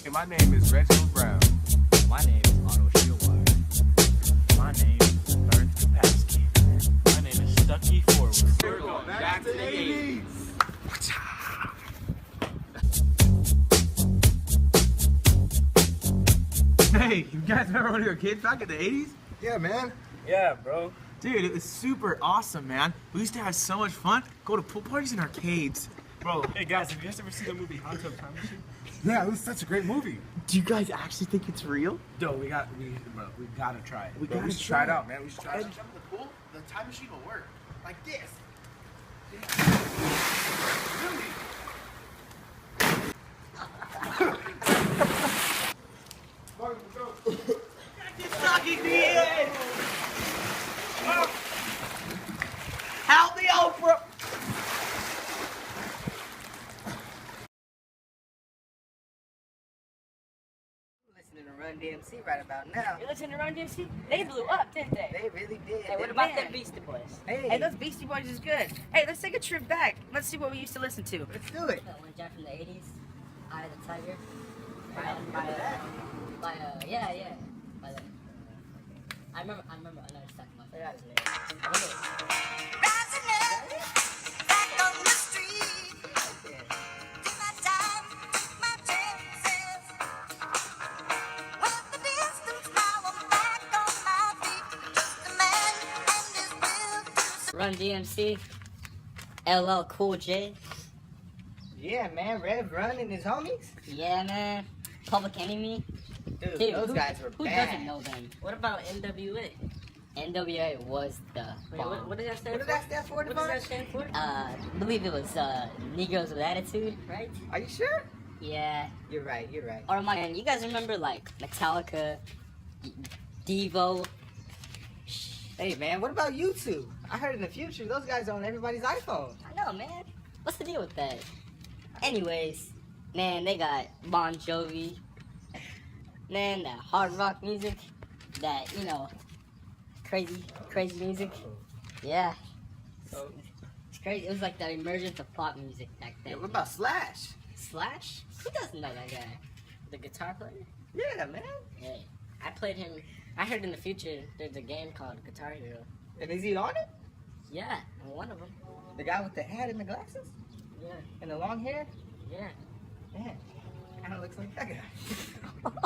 And my name is Reginald Brown. My name is Otto Shieldwire. My name is Ernst Kapowski. My name is Stucky Forward. We're going back to the 80s. Hey, you guys remember when we were kids back in the 80s? Yeah, man. Yeah, bro. Dude, it was super awesome, man. We used to have so much fun. Go to pool parties and arcades. Bro, hey guys, have you guys ever seen the movie Hot Tub Time Machine? Yeah, it was such a great movie. Do you guys actually think it's real? Yo, we gotta try it. We Bro, we should try it out, man. We should try it out. Jump in the pool, the time machine will work. Like this. Help me, Oprah! Listening to Run DMC right about now. You listen to Run DMC? They blew up, didn't they? They really did. Hey, what They're about mad. them Beastie Boys? Hey, those Beastie Boys is good. Hey, let's take a trip back. Let's see what we used to listen to. let's do it. One Jack from the 80s, Eye of the Tiger. By Yeah. By the, I remember another stuck in my face. Run DMC, LL Cool J. Yeah, man. Rev Run and his homies. Yeah, man. Public Enemy. Dude, those guys were Who bad. doesn't know them? What about NWA? NWA was the bomb. What does that stand What for? does that stand for? What does Devon? that stand for? I believe it was Negroes with Attitude, right? Are you sure? Yeah. You're right. You're right. Or man, you guys remember like Metallica, Devo? Hey, man. What about YouTube? I heard in the future those guys are on everybody's iPhone. I know, man. What's the deal with that? Anyways, man, they got Bon Jovi. Man, that hard rock music, that crazy music. Yeah, So, it's crazy. It was like the emergence of pop music back yeah, then. what about Slash? Slash? Who doesn't know that guy? The guitar player? Yeah, man. Yeah, I played him. I heard in the future there's a game called Guitar Hero. And is he on it? Yeah, one of them. The guy with the hat and the glasses Yeah, and the long hair. yeah. Man, kind of looks like that guy.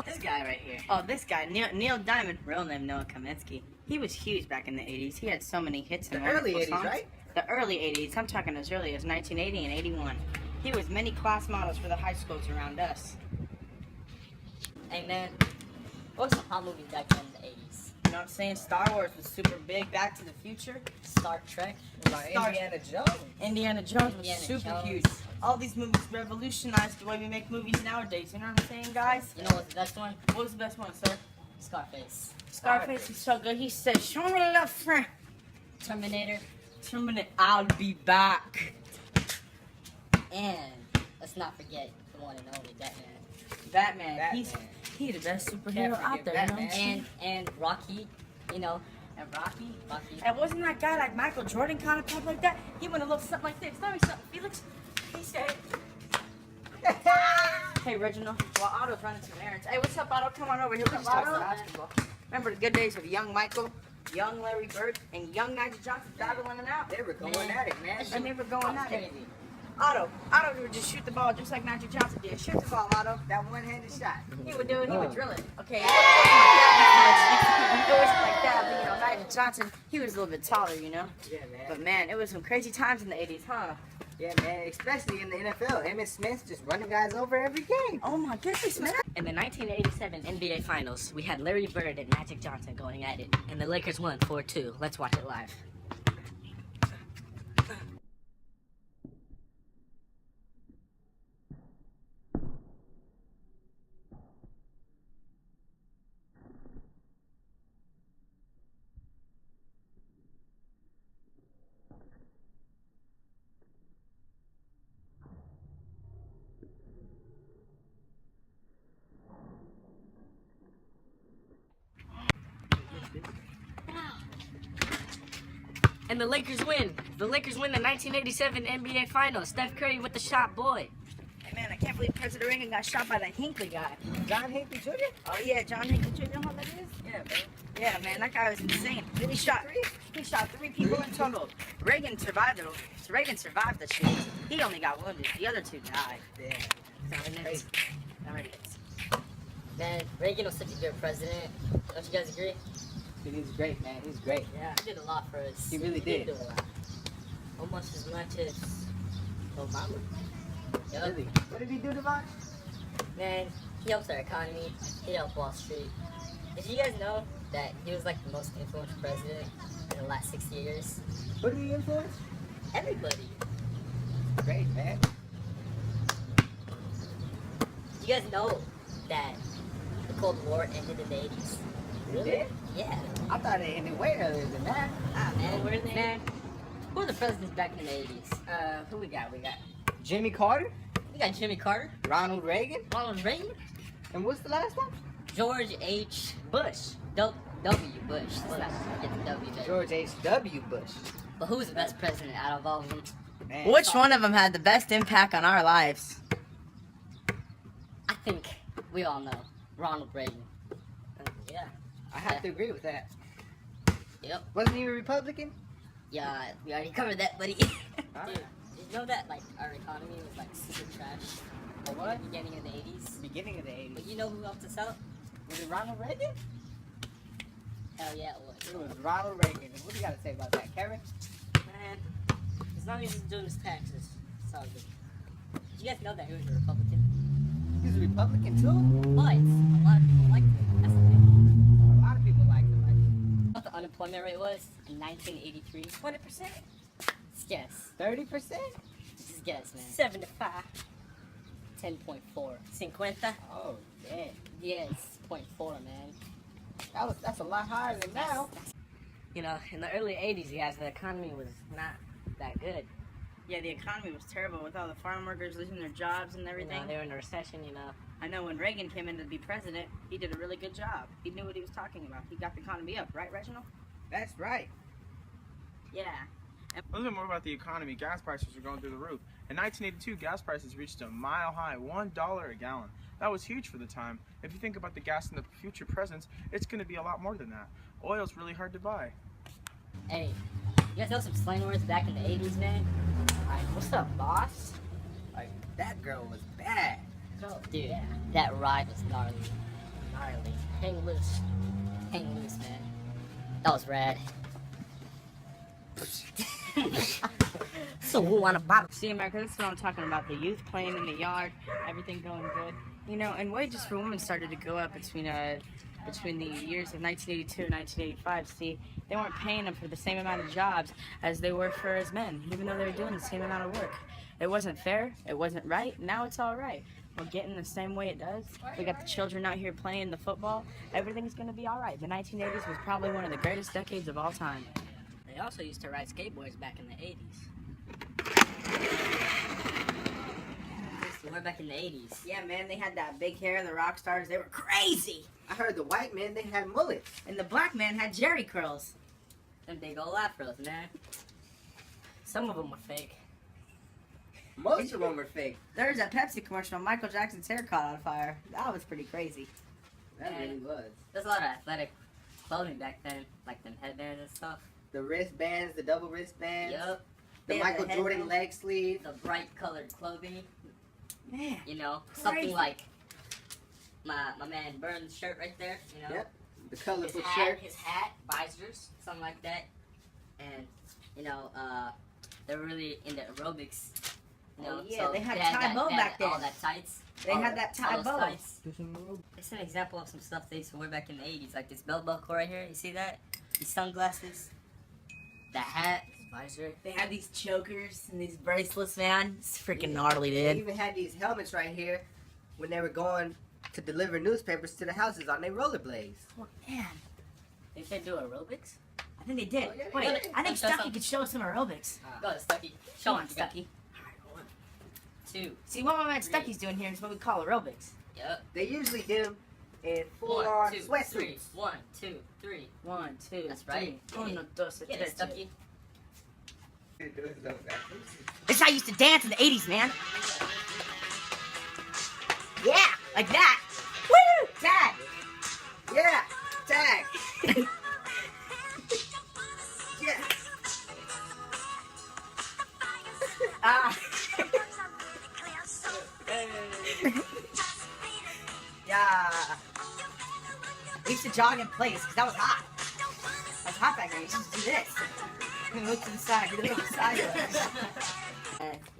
This guy right here. Oh, this guy, Neil Diamond, real name Noah Kaminsky. He was huge back in the 80s. He had so many hits The and early wonderful 80s, songs. right? The early 80s. I'm talking as early as 1980 and 81. He was many class models for the high schools around us. Hey man, what's some hot movies back then in the 80s? You know what I'm saying? Star Wars was super big. Back to the Future. Star Trek. Like Indiana Jones. Indiana Jones was Indiana super Jones. huge. All these movies revolutionized the way we make movies nowadays. You know what I'm saying, guys? You know what's the best one? What was the best one, sir? Scarface. Scarface is so good. He said, "Show me love, friend. Terminator. Terminate. I'll be back." And let's not forget the one and only Batman. Batman. He's the best Can't superhero forget out there. Batman. You know? And Rocky, And Rocky. And wasn't that guy like Michael Jordan kind of type like that? He went a little something like this. Tell me something, Felix. He said, "Hey, Reginald, while Otto's running some errands. Hey, what's up, Otto? Come on over here. Let's talk Otto? basketball. Remember the good days of young Michael, young Larry Bird, and young Nigel Johnson battling it out? They were going at it, man. And they were going at it. crazy. Otto would just shoot the ball just like Nigel Johnson did. Shoot the ball, Otto. That one-handed shot. He would do it. He would drill it. Okay. It wasn't like that, but Nigel Johnson, he was a little bit taller, Yeah, But man. man, it was some crazy times in the 80s, huh? Yeah, man. Especially in the NFL. Emmitt Smith just running guys over every game. Oh my goodness, man. In the 1987 NBA Finals, we had Larry Bird and Magic Johnson going at it, and the Lakers won 4-2. Let's watch it live. And the Lakers win. The Lakers win the 1987 NBA Finals. Steph Curry with the shot, boy. Man, I can't believe President Reagan got shot by that Hinckley guy. John Hinckley Jr.? Oh yeah, John Hinckley Jr. You know who that is? Yeah, bro. Yeah, man, that guy was insane. He shot three people in total. Reagan survived the shit. He only got wounded. The other two died. Yeah. Darn it. Darn it. Man, Reagan was such a good president. Don't you guys agree? Dude, he's great, man. He's great. Yeah, he did a lot for us. He really did. do a lot. Almost as much as Obama. Yup. Really? What did he do, Devon? Man, he helps our economy. He helped Wall Street. Did you guys know that he was like the most influential president in the last 60 years? Who did he influence? Everybody. Great, man. Did you guys know that the Cold War ended in the 80s? He did? Yeah. I thought it ended way earlier than that. Ah, man, man. Who were the presidents back in the 80s? Who we got? We got Jimmy Carter, We got Jimmy Carter, Ronald Reagan, Ronald Reagan, and what's the last one? George H. Bush. W. Bush. Let's not forget the W there. George H.W. Bush. But who's the best president out of all of them? Man. Which one of them had the best impact on our lives? I think we all know. Ronald Reagan. Yeah. I have to agree with that. Yep. Wasn't he a Republican? Yeah, we already covered that, buddy. Alright. Dude, did you know that like our economy was like super trash Or what? at the beginning of the 80s? Beginning of the 80s. But you know who helped us out? Was it Ronald Reagan? Hell yeah, it was. It was Ronald Reagan. What do you got to say about that, Kevin? Man, as long as he's doing his taxes, it's all good. Did you guys know that he was a Republican? He's a Republican too? But a lot of people liked him. That's the thing. A lot of people like him. You know what the unemployment rate was in 1983? 20%? Just guess. 30%? Just guess, man. 75. 10.4. 50. Oh, damn. Yes, 0.4, man. That's a lot higher than now. You know, in the early 80s, guys, the economy was not that good. Yeah, the economy was terrible with all the farm workers losing their jobs and everything. You know, they were in a recession, you know. I know when Reagan came in to be president, he did a really good job. He knew what he was talking about. He got the economy up, right, Reginald? That's right. Yeah. A little bit more about the economy. Gas prices are going through the roof. In 1982, gas prices reached a mile high, $1 a gallon. That was huge for the time. If you think about the gas in the future presents, it's going to be a lot more than that. Oil's really hard to buy. Hey, you guys know some slang words back in the 80s, man? Like, what's up, boss? Like, that girl was bad. Dude, that ride was gnarly. Gnarly. Hang loose. Hang loose, man. That was rad. So who want a bottle? See, America, this is what I'm talking about. The youth playing in the yard, everything going good. You know, and wages for women started to go up between the years of 1982 and 1985. See, they weren't paying them for the same amount of jobs as they were for as men, even though they were doing the same amount of work. It wasn't fair. It wasn't right. Now it's all right. We're getting the same way it does. We got the children out here playing the football. Everything's going to be all right. The 1980s was probably one of the greatest decades of all time. They also used to ride skateboards back in the 80s. We're back in the 80s. Yeah, man, they had that big hair, the rock stars. They were crazy. I heard the white men, they had mullets. And the black man had Jerry curls. Them big old afros, man. Some of them were fake. Most of them were fake. There's a Pepsi commercial. Michael Jackson's hair caught on fire. That was pretty crazy. That really was. There's a lot of athletic clothing back then, like them headbands and stuff. The wristbands, the double wristbands. Yup. The They had Michael the Jordan headband. leg sleeve. The bright colored clothing, Man. you know, something Crazy. like my man Burns' shirt right there, you know. Yep. The colorful His shirt. hat, visors, something like that. And, you know, they were really into aerobics. You know, Oh, yeah, so they had that- Ty Bo they back had all then. that tights. They all had that all Ty those Bo. tights. It's an example of some stuff they used to wear back in the 80s, like this belt buckle right here. You see that? These sunglasses, that hat, visor. They had these chokers and these bracelets, man. It's freaking gnarly, They dude. even had these helmets right here when they were going to deliver newspapers to the houses on their rollerblades. Oh, man. They said do aerobics? I think they did. Oh, yeah, they Wait, did. I think Show Stucky some. could show us some aerobics. Go on, Stucky. Show Come him, on, Stucky. 2. See, what my man Stucky's doing here is what we call aerobics. Yep. They usually did them in 1, full-on 2, 3. sweatsuits. 1, 2, 3. 1, 2, That's right. three. Uno, dos, Get it, tres. Stucky. This is how I used to dance in the 80s, man. Yeah, like that. Woo! Tag. Yeah, tag. Yeah. Ah. Yeah. We used to jog in place because that was hot. That was hot back then. We used to do this. We look to the side. We look to the side.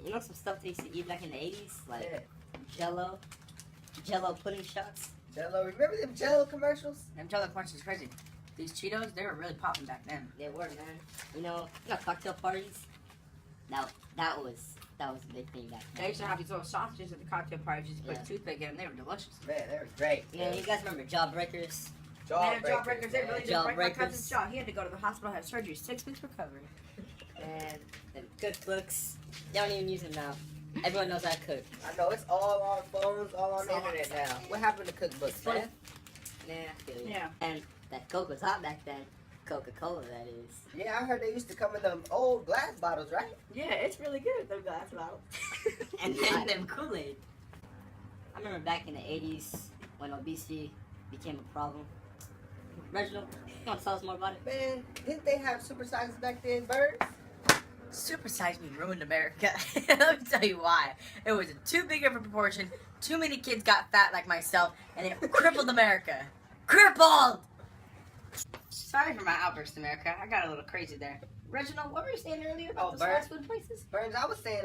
You know some stuff they used to eat back in the 80s? Like Jello pudding shots. Jello, remember them Jello commercials? Them Jello commercials is crazy. These Cheetos, they were really popping back then. They were, man. You know cocktail parties? That was a big thing back They then. used to have these little sausages at the cocktail parties. You just put Yeah. a toothpick in them. They were delicious. Man, they were great. Yeah, you guys remember Jawbreakers? Man, jawbreakers, they really did break my Jawbreakers. cousin's jaw. He had to go to the hospital, have surgery, 6 weeks recovery. And them cookbooks. They don't even use them now. Everyone knows how to cook. I know it's all on phones, all on the internet now. What happened to cookbooks, man? Nah, I feel you. Yeah. And that Coke was hot back then. Coca-Cola, that is. Yeah, I heard they used to come in them old glass bottles, right? Yeah, it's really good, them glass bottles. And then them Kool-Aid. I remember back in the 80s when obesity became a problem. Reginald, you want to tell us more about it? Man, didn't they have supersizers back then, birds? Supersize Me ruined America. Let me tell you why. It was too big of a proportion. Too many kids got fat like myself, and it crippled America. Crippled! Sorry for my outburst, America. I got a little crazy there. Reginald, what were you saying earlier about Oh, those Bert. fast food places? Burns, I was saying,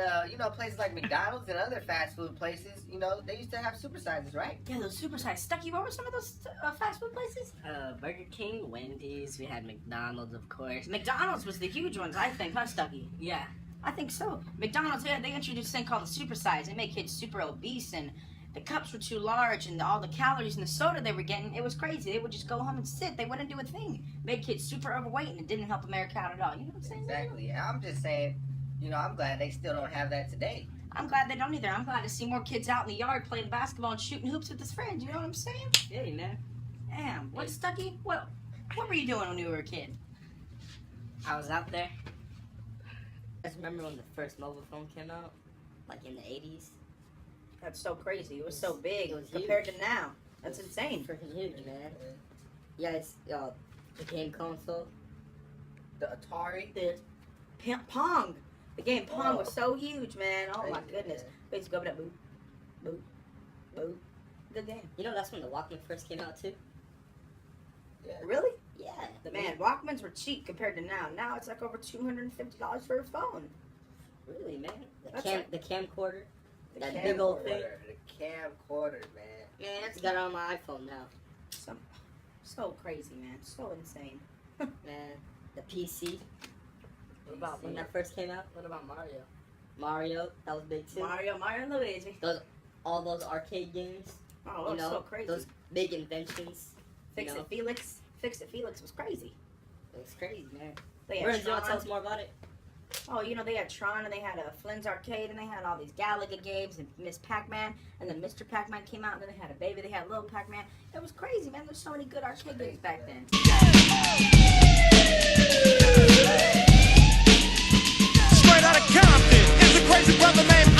places like McDonald's and other fast food places, they used to have supersizers, right? Yeah, those supersized. Stucky, what were some of those fast food places? Burger King, Wendy's, we had McDonald's, of course. McDonald's was the huge ones, I think, huh, Stucky? Yeah, I think so. McDonald's, yeah, they introduced a thing called the supersize. They made kids super obese, and the cups were too large, and all the calories in the soda they were getting, it was crazy. They would just go home and sit. They wouldn't do a thing. Made kids super overweight, and it didn't help America out at all. You know what I'm saying? Exactly. And I'm just saying, I'm glad they still don't have that today. I'm glad they don't either. I'm glad to see more kids out in the yard playing basketball and shooting hoops with his friends. You know what I'm saying? Hey, man. Damn. What, Stucky? What were you doing when you were a kid? I was out there. I just remember when the first mobile phone came out, like in the 80s. That's so crazy. It was so big It was compared to now. That's insane. Freaking huge, man. You guys, the game console. The Atari. The Pong. The game Pong was so huge, man. Oh my Crazy, goodness. man. We used to go over that boop, boop, boop. Good game. You know that's when the Walkman first came out too? Really? Yeah. Man, Walkmans were cheap compared to now. Now it's like over $250 for a phone. Really, man. That's The camcorder. The That big old thing. The camcorder, man. Man, that's got it on my iPhone now. So crazy, man. So insane. Man, the PC. What about when PC. that first came out? What about Mario? Mario, that was big too. Mario and Luigi. All those arcade games. Oh, You know, so crazy. those big inventions. Fix you know. It Felix. Fix It Felix was crazy. It was crazy, man. They Burns, had you want to tell Tron. us more about it? Oh, they had Tron, and they had Flynn's Arcade, and they had all these Galaga games, and Miss Pac-Man, and then Mr. Pac-Man came out, and then they had a baby, they had Little Pac-Man. It was crazy, man. There's so many good arcade games back then. Straight out of Compton, it's a crazy brother named